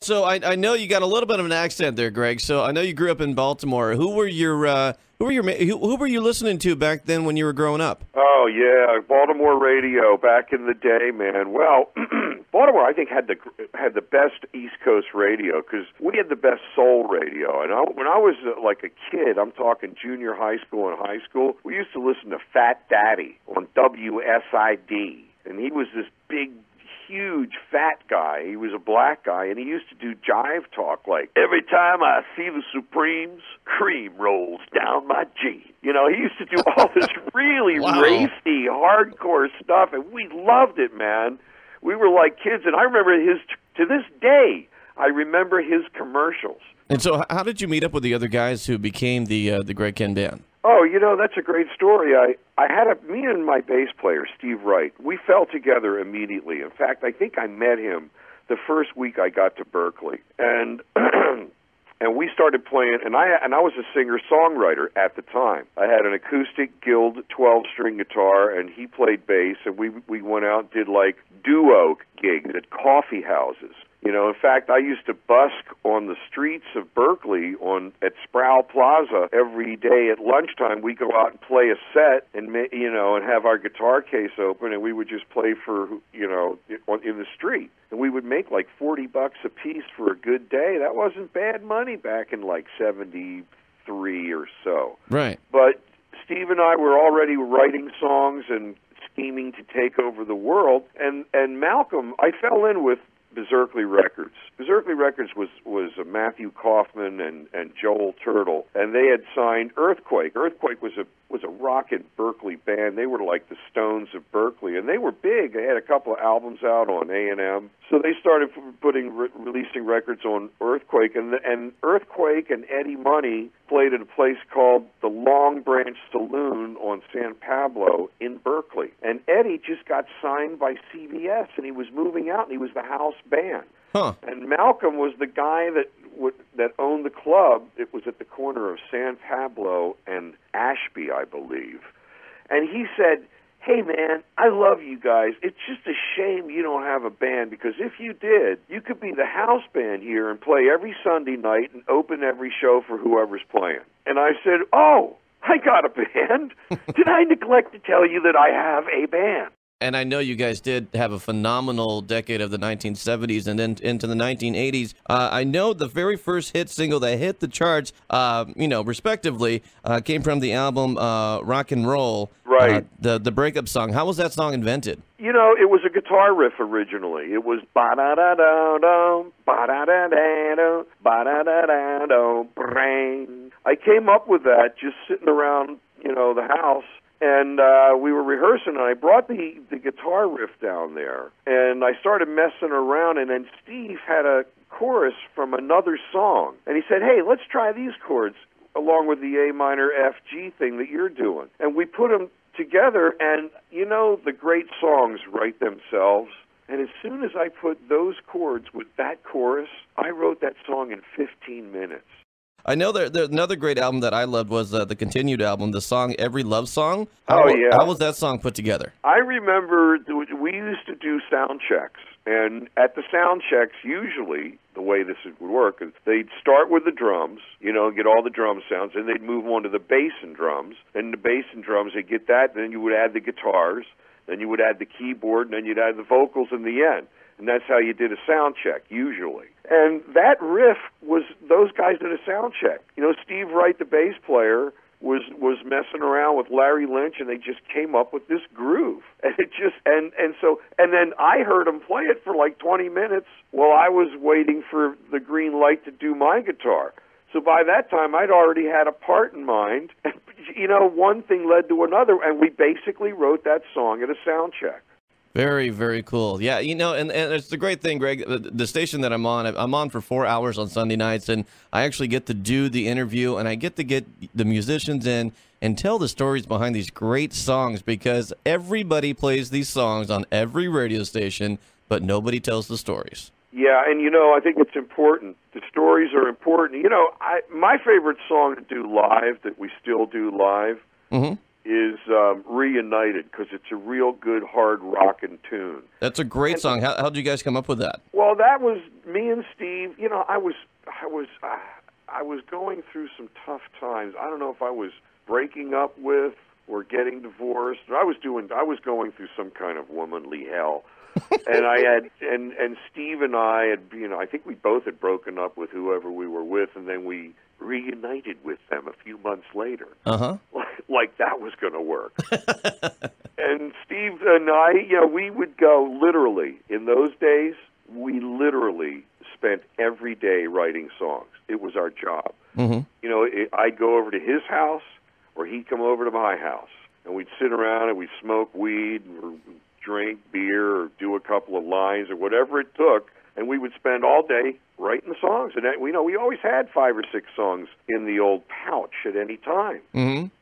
So I know you got a little bit of an accent there, Greg. So I know you grew up in Baltimore. Who were you listening to back then when you were growing up? Oh yeah, Baltimore radio back in the day, man. Well, Baltimore I think had the best East Coast radio because we had the best soul radio. And when I was like a kid, I'm talking junior high school and high school, we used to listen to Fat Daddy on WSID, and he was this big, huge fat guy. He was a black guy, and he used to do jive talk like, every time I see the Supremes, cream rolls down my jeans. You know, he used to do all this really racy, hardcore stuff, and we loved it, man. We were like kids, and I remember to this day, I remember his commercials. And so how did you meet up with the other guys who became the Greg Kihn Band? Oh, you know, that's a great story. Me and my bass player, Steve Wright, we fell together immediately. In fact, I think I met him the first week I got to Berkeley. And and we started playing, and I was a singer-songwriter at the time. I had an acoustic Guild 12-string guitar, and he played bass, and we went out and did, like, duo gigs at coffee houses. You know, in fact, I used to busk on the streets of Berkeley at Sproul Plaza every day at lunchtime. We'd go out and play a set and have our guitar case open, and we would just play for, in the street. And we would make like $40 a piece for a good day. That wasn't bad money back in like 73 or so. Right. But Steve and I were already writing songs and scheming to take over the world. And Malcolm, I fell in with Berserkly Records. Berserkly Records was Matthew Kaufman and Joel Turtle, and they had signed Earthquake. Earthquake was a rockin' Berkeley band. They were like the Stones of Berkeley, and they were big. They had a couple of albums out on A&M. So they started releasing records on Earthquake, and Earthquake and Eddie Money played at a place called the Long Branch Saloon on San Pablo in Berkeley. And Eddie just got signed by CBS, and he was moving out, and he was the house band. Huh. And Malcolm was the guy that owned the club. It was at the corner of San Pablo and Ashby, I believe. And he said, hey, man, I love you guys. It's just a shame you don't have a band, because if you did, you could be the house band here and play every Sunday night and open every show for whoever's playing. And I said, oh, I got a band. Did I neglect to tell you that I have a band? And I know you guys did have a phenomenal decade of the 1970s and then into the 1980s. I know the very first hit single that hit the charts, respectively, came from the album Rock and Roll. Right. The Breakup song. How was that song invented? You know, it was a guitar riff originally. It was ba-da-da-da-dum, ba-da-da-da-dum, ba-da-da-da-dum, brain. I came up with that just sitting around, the house. And we were rehearsing, and I brought the guitar riff down there, and I started messing around, and then Steve had a chorus from another song, and he said, hey, let's try these chords along with the A minor F G thing that you're doing. And we put them together, and the great songs write themselves. And as soon as I put those chords with that chorus, I wrote that song in 15 minutes. I know there's another great album that I loved was the Continued album, the song Every Love Song. How was that song put together? I remember we used to do sound checks, and at the sound checks, usually the way this would work is they'd start with the drums, get all the drum sounds, and they'd move on to the bass and drums. And the bass and drums, they'd get that, then you would add the guitars, then you would add the keyboard, and then you'd add the vocals in the end. And that's how you did a sound check, usually. And that riff was, those guys did a sound check. Steve Wright, the bass player, was messing around with Larry Lynch, and they just came up with this groove. And it just, and then I heard him play it for like 20 minutes while I was waiting for the green light to do my guitar. So by that time, I'd already had a part in mind. And, one thing led to another, and we basically wrote that song at a sound check. Very, very cool. Yeah, and it's the great thing, Greg, the station that I'm on for 4 hours on Sunday nights, and I actually get to do the interview, and I get to get the musicians in and tell the stories behind these great songs, because everybody plays these songs on every radio station, but nobody tells the stories. Yeah, and I think it's important. The stories are important. My favorite song to do live, that we still do live, is Reunited, because it's a real good hard rockin' tune. That's a great song. How'd you guys come up with that? Well, that was me and Steve. You know, I was going through some tough times. I don't know if I was breaking up with or getting divorced. I was going through some kind of womanly hell. And Steve and I had, you know, I think we both had broken up with whoever we were with, and then we reunited with them a few months later. Like that was going to work. And Steve and I, you know, we would go literally, in those days, we literally spent every day writing songs. It was our job. You know, I'd go over to his house, or he'd come over to my house, and we'd sit around and we'd smoke weed or drink beer or do a couple of lines or whatever it took, and we would spend all day writing the songs. And we know we always had 5 or 6 songs in the old pouch at any time.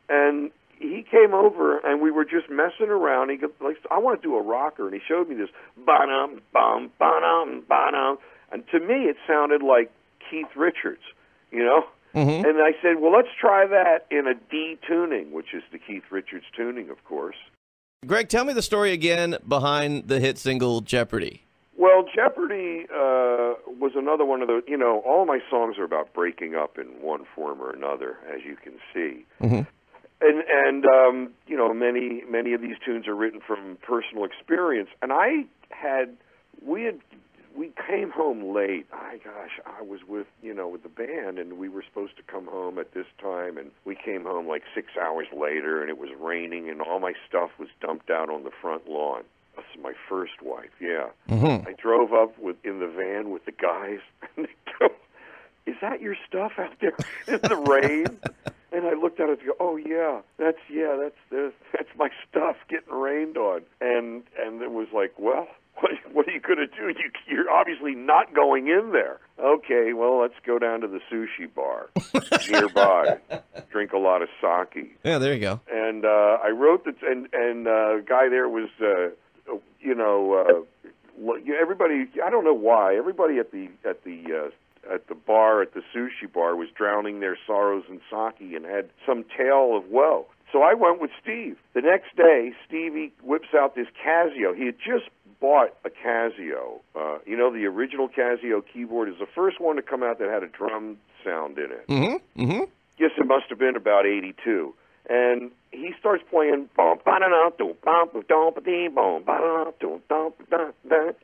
And he came over, and we were just messing around. He goes, like, I want to do a rocker, and he showed me this ba-dum, bum, ba-dum, ba-dum. And to me, it sounded like Keith Richards, you know? And I said, well, let's try that in a D tuning, which is the Keith Richards tuning, of course. Greg, tell me the story again behind the hit single Jeopardy. Well, Jeopardy was another one of the, you know, all my songs are about breaking up in one form or another, as you can see. And you know, many of these tunes are written from personal experience. And we came home late. I was with the band, and we were supposed to come home at this time, and we came home like 6 hours later, and it was raining, and all my stuff was dumped out on the front lawn. That's my first wife, yeah. I drove up in the van with the guys, and they go, "Is that your stuff out there in the rain?" And I looked at it and go, "Oh yeah, that's my stuff getting rained on." And it was like, well, what are you going to do? You're obviously not going in there. Okay, well, let's go down to the sushi bar nearby, drink a lot of sake. Yeah, there you go. And I wrote that, and a guy there was, everybody. I don't know why. Everybody at the bar, at the sushi bar, was drowning their sorrows in sake and had some tale of woe. So I went with Steve. The next day, Stevie whips out this Casio. He had just bought a Casio. The original Casio keyboard is the first one to come out that had a drum sound in it. Yes, it must have been about 82. And he starts playing,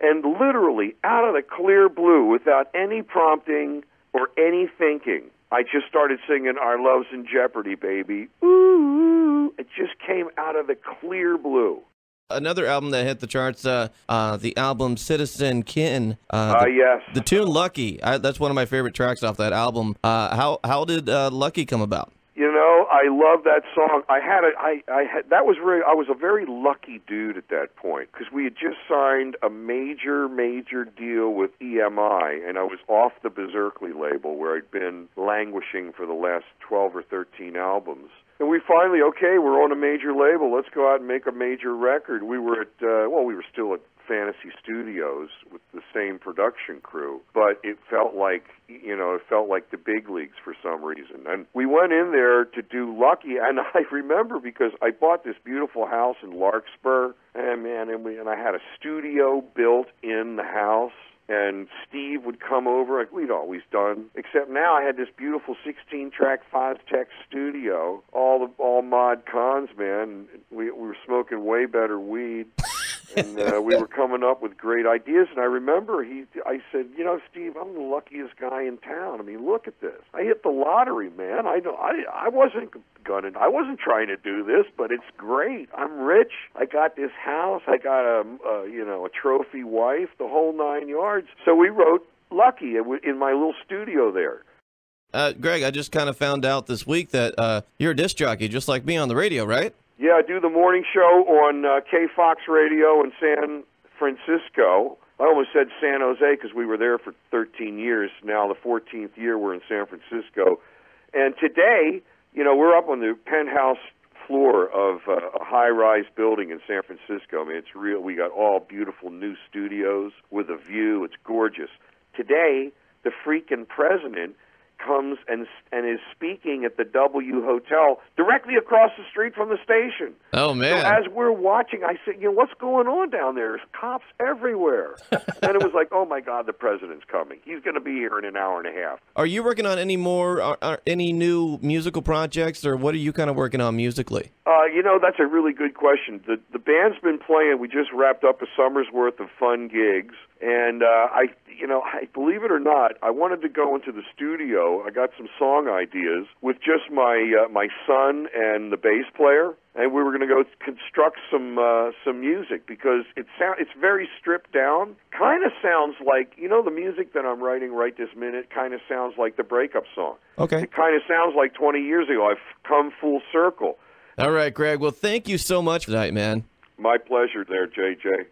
and literally, out of the clear blue, without any prompting or any thinking, I just started singing Our Love's in Jeopardy, baby. Ooh, it just came out of the clear blue. Another album that hit the charts, the album Citizen Kihn. Yes. The tune Lucky. That's one of my favorite tracks off that album. How did Lucky come about? You know, I love that song. I was a very lucky dude at that point, because we had just signed a major deal with EMI, and I was off the Berserkly label where I'd been languishing for the last 12 or 13 albums. And we finally, we're on a major label. Let's go out and make a major record. We were we were still at Fantasy Studios with the same production crew, but it felt like the big leagues for some reason. And we went in there to do Lucky, and I remember, because I bought this beautiful house in Larkspur, and I had a studio built in the house. And Steve would come over, like we'd always done, except now I had this beautiful 16-track Foztech studio, all mod cons, man. We were smoking way better weed, and we were coming up with great ideas. And I remember I said, Steve, I'm the luckiest guy in town. I mean, look at this. I hit the lottery, man. I wasn't trying to do this, but it's great. I'm rich. I got this house. I got a trophy wife, the whole 9 yards. So we wrote Lucky in my little studio there. Greg, I just kind of found out this week that you're a disc jockey, just like me, on the radio, right? Yeah, I do the morning show on KFOX Radio in San Francisco. I almost said San Jose because we were there for 13 years. Now the 14th year we're in San Francisco. And today, we're up on the penthouse floor of a high-rise building in San Francisco. I mean, it's real. We got all beautiful new studios with a view. It's gorgeous. Today, the freaking president comes and is speaking at the W Hotel directly across the street from the station. Oh, man. So as we're watching, I said, what's going on down there? There's cops everywhere. And it was like, oh, my God, the president's coming. He's going to be here in an hour and a half. Are you working on any more, any new musical projects, or what are you kind of working on musically? That's a really good question. The band's been playing. We just wrapped up a summer's worth of fun gigs, and I believe it or not, I wanted to go into the studio. I got some song ideas with just my son and the bass player, and we were going to go construct some music because it's very stripped down. Kind of sounds like the music that I'm writing right this minute. Kind of sounds like the Breakup song. Okay. It kind of sounds like 20 years ago. I've come full circle. All right, Greg. Well, thank you so much for that, man. My pleasure there, JJ.